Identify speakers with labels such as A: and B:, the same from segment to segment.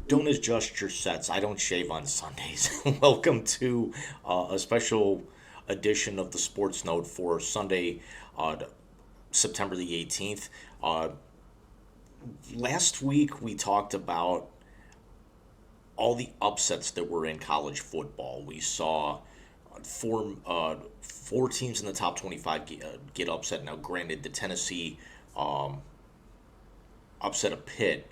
A: Don't adjust your sets. I don't shave on Sundays. Welcome to a special edition of the Sports Note for Sunday, September the 18th. Uh, Last week we talked about all the upsets that were in college football. We saw four teams in the top 25 get upset. Now, granted, the Tennessee um, upset of Pitt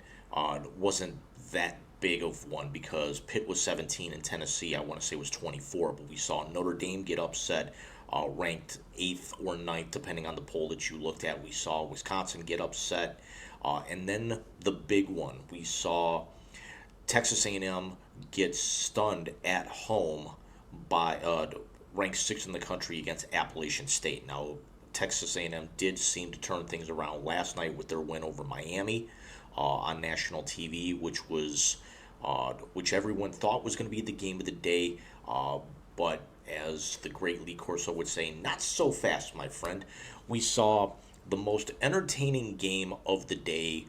A: wasn't that big of one because Pitt was 17 and Tennessee, I want to say, was 24. But we saw Notre Dame get upset, ranked 8th or ninth, depending on the poll that you looked at. We saw Wisconsin get upset. And then the big one, we saw Texas A&M gets stunned at home by ranked sixth in the country against Appalachian State. Now, Texas A&M did seem to turn things around last night with their win over Miami on national TV, which everyone thought was going to be the game of the day. But as the great Lee Corso would say, not so fast, my friend. We saw the most entertaining game of the day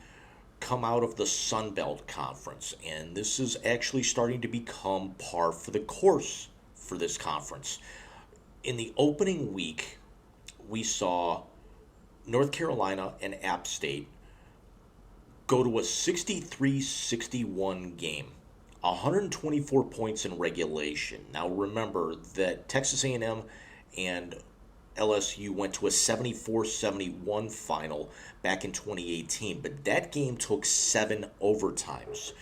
A: come out of the Sun Belt Conference, and this is actually starting to become par for the course for this conference. In the opening week, we saw North Carolina and App State go to a 63-61 game. 124 points in regulation. Now remember that Texas A&M and LSU went to a 74-71 final back in 2018, but that game took 7 overtimes.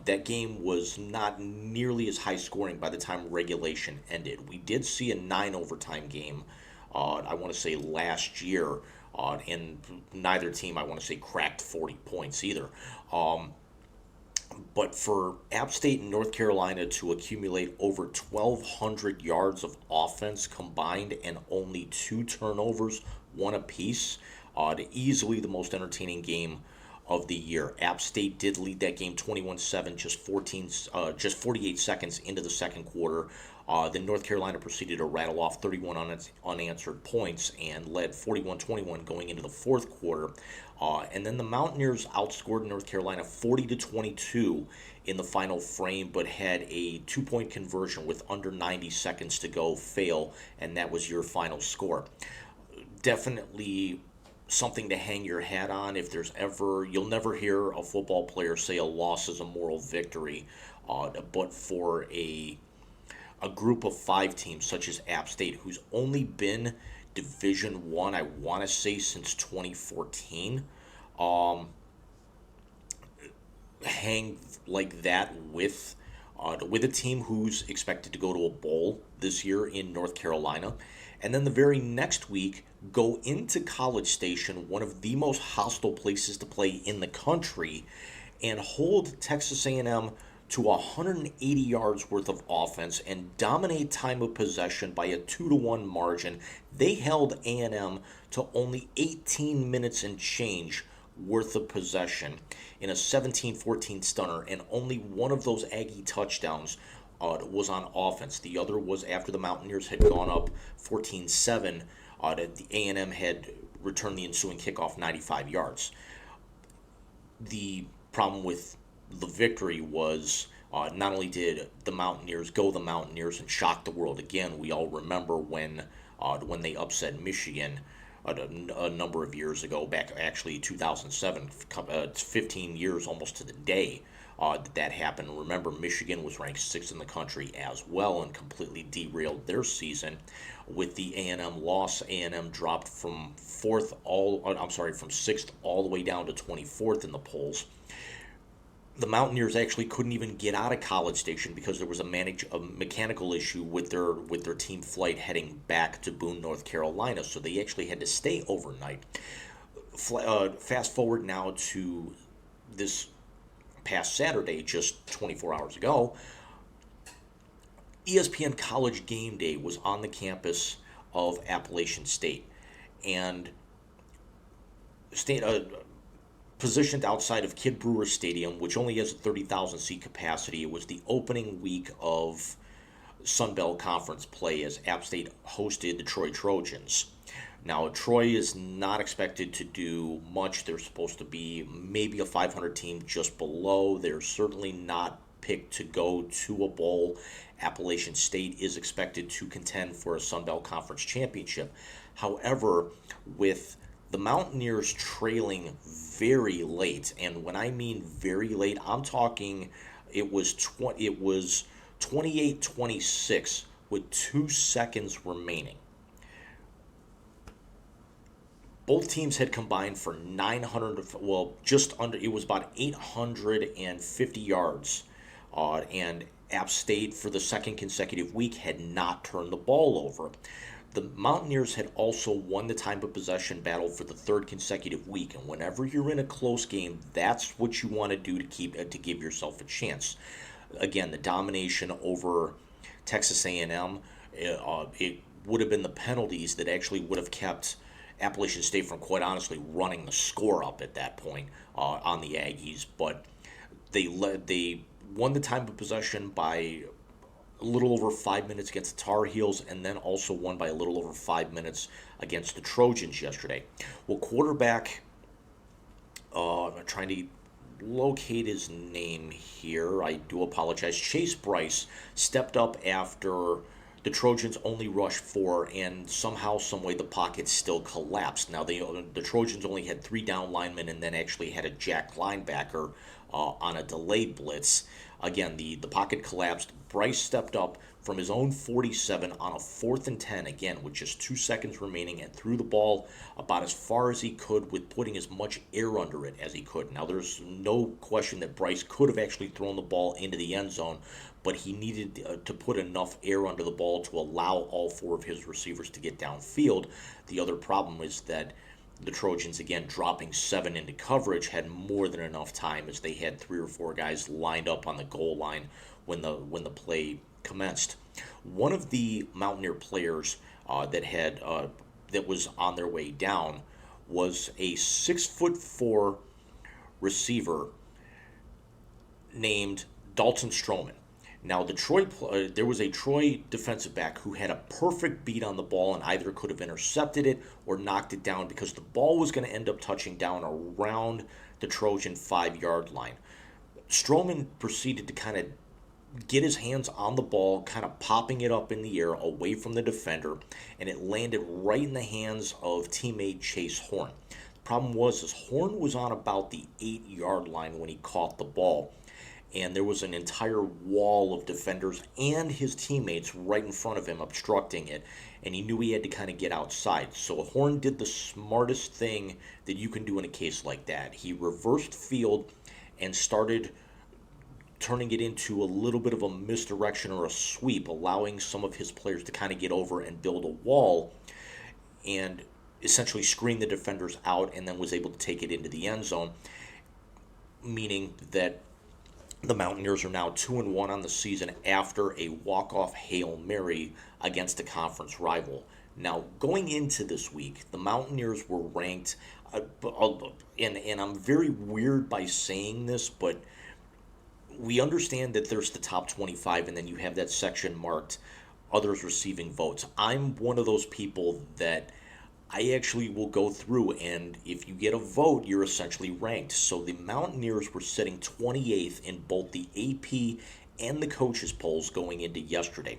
A: That game was not nearly as high scoring by the time regulation ended. We did see a 9 overtime game, I want to say last year, and neither team, I want to say, cracked 40 points either. But for App State and North Carolina to accumulate over 1,200 yards of offense combined and only 2 turnovers, one apiece, easily the most entertaining game of the year. App State did lead that game 21-7, just 48 seconds into the second quarter. Then North Carolina proceeded to rattle off 31 unanswered points and led 41-21 going into the fourth quarter. And then the Mountaineers outscored North Carolina 40-22 in the final frame, but had a 2-point conversion with under 90 seconds to go fail, and that was your final score. Definitely something to hang your hat on. If there's ever, you'll never hear a football player say a loss is a moral victory, but for a group of 5 teams such as App State, who's only been Division One, I want to say since 2014, hang like that with a team who's expected to go to a bowl this year in North Carolina, and then the very next week go into College Station, one of the most hostile places to play in the country, and hold Texas A&M to 180 yards worth of offense and dominate time of possession by a 2-1 margin. They held A&M to only 18 minutes and change worth of possession in a 17-14 stunner, and only one of those Aggie touchdowns was on offense. The other was after the Mountaineers had gone up 14-7. The A&M had returned the ensuing kickoff 95 yards. The problem with the victory was not only did the Mountaineers go the Mountaineers and shock the world again. We all remember when they upset Michigan a number of years ago, back actually 2007, 15 years almost to the day that happened. Remember, Michigan was ranked 6th in the country as well and completely derailed their season. With the A&M loss, A&M dropped from from 6th all the way down to 24th in the polls. The Mountaineers actually couldn't even get out of College Station because there was a mechanical issue with their team flight heading back to Boone, North Carolina, so they actually had to stay overnight. Fast forward now to this past Saturday, just 24 hours ago. ESPN College Game Day was on the campus of Appalachian State, and positioned outside of Kid Brewer Stadium, which only has a 30,000 seat capacity. It was the opening week of Sun Belt Conference play as App State hosted the Troy Trojans. Now, Troy is not expected to do much. They're supposed to be maybe a 500 team just below. They're certainly not picked to go to a bowl. Appalachian State is expected to contend for a Sun Belt Conference championship. However, with the Mountaineers trailing very late, and when I mean very late, I'm talking it was 28-26 with 2 seconds remaining. Both teams had combined for 900, well, just under, it was about 850 yards. And App State, for the second consecutive week, had not turned the ball over. The Mountaineers had also won the time of possession battle for the third consecutive week, and whenever you're in a close game, that's what you want to do to give yourself a chance. Again, the domination over Texas A&M, it would have been the penalties that actually would have kept Appalachian State from, quite honestly, running the score up at that point on the Aggies. But they won the time of possession by a little over 5 minutes against the Tar Heels, and then also won by a little over 5 minutes against the Trojans yesterday. Well, quarterback, I'm trying to locate his name here. I do apologize. Chase Bryce stepped up after the Trojans only rushed 4, and somehow, someway, the pocket still collapsed. Now, the Trojans only had 3 down linemen and then actually had a jack linebacker on a delayed blitz. Again, the pocket collapsed. Bryce stepped up from his own 47 on a 4th and 10, again, with just 2 seconds remaining, and threw the ball about as far as he could with putting as much air under it as he could. Now, there's no question that Bryce could have actually thrown the ball into the end zone, but he needed to put enough air under the ball to allow all 4 of his receivers to get downfield. The other problem is that the Trojans, again, dropping 7 into coverage, had more than enough time, as they had 3 or 4 guys lined up on the goal line when the play commenced. One of the Mountaineer players that was on their way down was a 6'4" receiver named Dalton Stroman. Now, there was a Troy defensive back who had a perfect beat on the ball and either could have intercepted it or knocked it down, because the ball was going to end up touching down around the Trojan 5-yard line. Stroman proceeded to kind of get his hands on the ball, kind of popping it up in the air away from the defender, and it landed right in the hands of teammate Chase Horn. The problem was Horn was on about the 8-yard line when he caught the ball, and there was an entire wall of defenders and his teammates right in front of him obstructing it, and he knew he had to kind of get outside. So Horn did the smartest thing that you can do in a case like that. He reversed field and started turning it into a little bit of a misdirection or a sweep, allowing some of his players to kind of get over and build a wall and essentially screen the defenders out, and then was able to take it into the end zone, meaning that the Mountaineers are now 2-1 on the season after a walk-off Hail Mary against a conference rival. Now, going into this week, the Mountaineers were ranked, and I'm very weird by saying this, but we understand that there's the top 25, and then you have that section marked others receiving votes. I'm one of those people that I actually will go through, and if you get a vote, you're essentially ranked. So the Mountaineers were sitting 28th in both the AP and the coaches polls going into yesterday.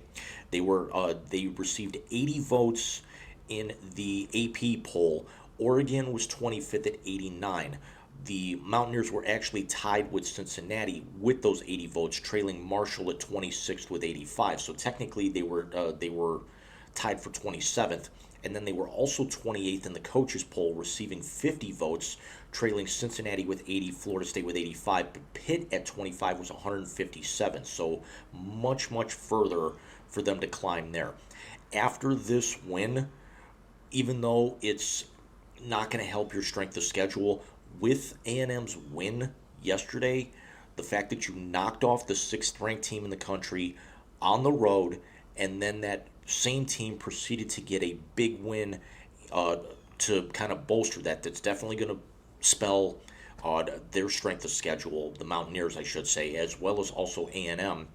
A: They received 80 votes in the AP poll. Oregon was 25th at 89. The Mountaineers were actually tied with Cincinnati with those 80 votes, trailing Marshall at 26th with 85. So technically they were tied for 27th. And then they were also 28th in the coaches poll, receiving 50 votes, trailing Cincinnati with 80, Florida State with 85. But Pitt at 25 was 157. So much, much further for them to climb there. After this win, even though it's not going to help your strength of schedule, with A&M's win yesterday, the fact that you knocked off the 6th-ranked team in the country on the road, and then that same team proceeded to get a big win to kind of bolster that's definitely going to spell their strength of schedule, the Mountaineers, I should say, as well as also A&M.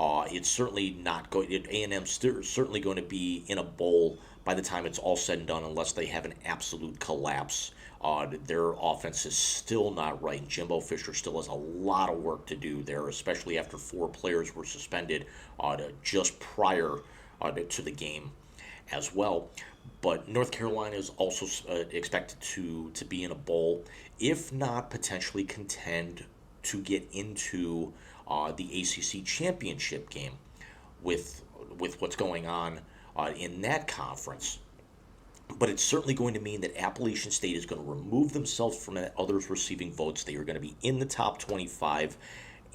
A: It's certainly not going. A&M's certainly going to be in a bowl by the time it's all said and done, unless they have an absolute collapse. Their offense is still not right. Jimbo Fisher still has a lot of work to do there, especially after 4 players were suspended just prior to the game as well. But North Carolina is also expected to be in a bowl, if not potentially contend to get into the ACC championship game with what's going on in that conference. But it's certainly going to mean that Appalachian State is going to remove themselves from that others receiving votes. They are going to be in the top 25.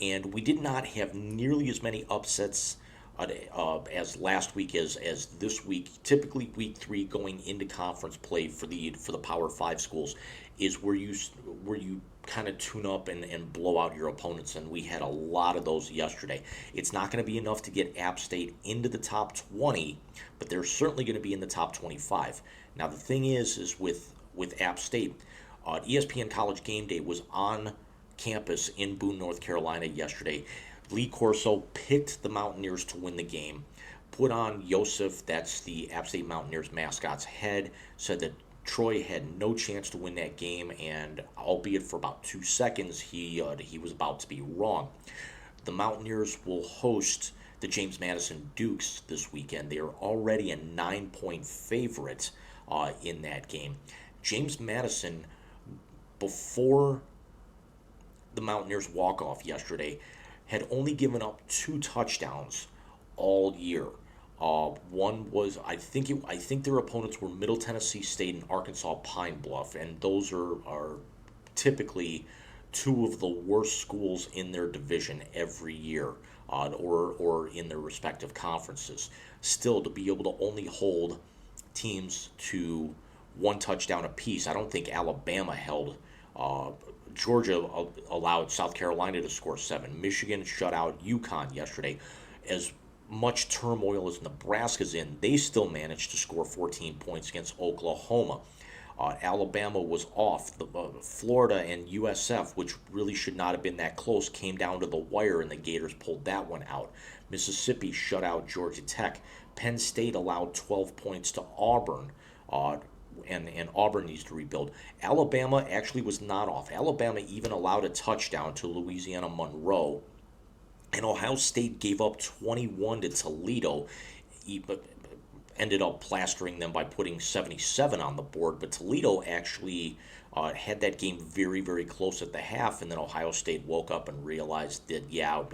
A: And we did not have nearly as many upsets as last week as this week. Typically, week 3 going into conference play for the Power 5 schools is where you kind of tune up and blow out your opponents, and we had a lot of those yesterday. It's not going to be enough to get App State into the top 20, but they're certainly going to be in the top 25. Now the thing is with App State, ESPN College Game Day was on campus in Boone, North Carolina yesterday. Lee Corso picked the Mountaineers to win the game, put on Yosef, that's the App State Mountaineers mascot's head, said that Troy had no chance to win that game, and albeit for about 2 seconds, he was about to be wrong. The Mountaineers will host the James Madison Dukes this weekend. They are already a 9-point favorite in that game. James Madison, before the Mountaineers walk-off yesterday, had only given up 2 touchdowns all year. One was, I think their opponents were Middle Tennessee State and Arkansas Pine Bluff, and those are typically 2 of the worst schools in their division every year, or in their respective conferences. Still, to be able to only hold teams to 1 touchdown apiece, I don't think Alabama held. Georgia allowed South Carolina to score 7. Michigan shut out UConn yesterday. As much turmoil as Nebraska's in, they still managed to score 14 points against Oklahoma. Alabama was off. Florida and USF, which really should not have been that close, came down to the wire, and the Gators pulled that one out. Mississippi shut out Georgia Tech. Penn State allowed 12 points to Auburn. And Auburn needs to rebuild. Alabama actually was not off. Alabama even allowed a touchdown to Louisiana Monroe. And Ohio State gave up 21 to Toledo. Ended up plastering them by putting 77 on the board. But Toledo actually had that game very, very close at the half. And then Ohio State woke up and realized that,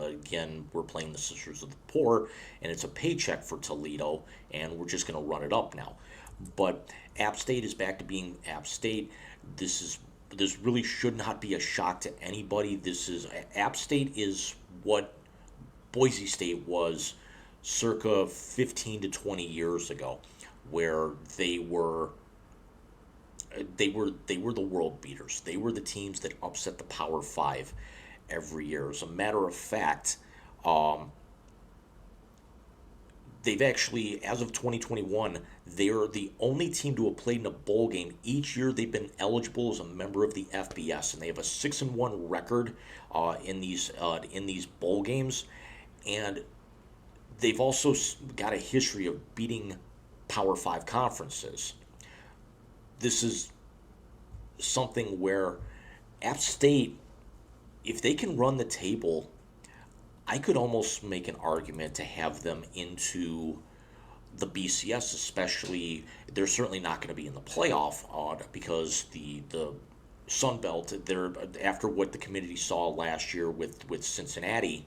A: again, we're playing the Sisters of the Poor. And it's a paycheck for Toledo. And we're just going to run it up now. But App State is back to being App State. This really should not be a shock to anybody. App State is what Boise State was circa 15 to 20 years ago, where they were the world beaters. They were the teams that upset the Power 5 every year. As a matter of fact, they've actually, as of 2021, they're the only team to have played in a bowl game each year they've been eligible as a member of the FBS, and they have a 6-1 record in these bowl games, and they've also got a history of beating Power 5 conferences. This is something where App State, if they can run the table, I could almost make an argument to have them into the BCS, especially. They're certainly not going to be in the playoff because the Sun Belt, they're, after what the community saw last year with Cincinnati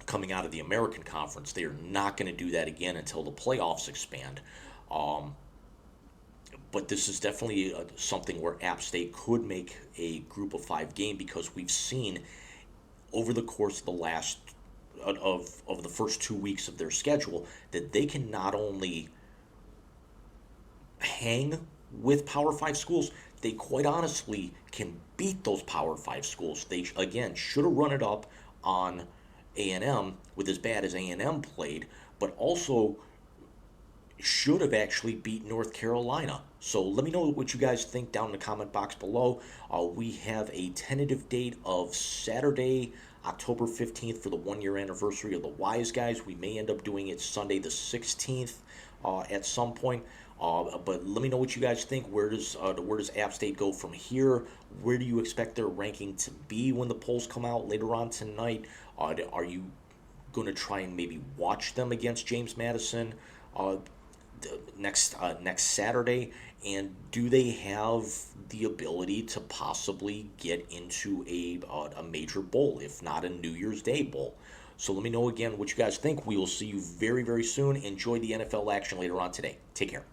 A: coming out of the American Conference, they are not going to do that again until the playoffs expand. But this is definitely something where App State could make a group of 5 game, because we've seen over the course of the first 2 weeks of their schedule that they can not only hang with Power 5 schools, they quite honestly can beat those Power 5 schools. They, again, should have run it up on A&M with as bad as A&M played, but also should have actually beat North Carolina. So let me know what you guys think down in the comment box below. We have a tentative date of Saturday, October 15th for the 1-year anniversary of the Wise Guys. We may end up doing it Sunday the 16th. at some point. But let me know what you guys think. Where does App State go from here? Where do you expect their ranking to be when the polls come out later on tonight? Are you going to try and maybe watch them against James Madison uh, next Saturday? And do they have the ability to possibly get into a major bowl, if not a New Year's Day bowl? So let me know again what you guys think. We will see you very, very soon. Enjoy the NFL action later on today. Take care.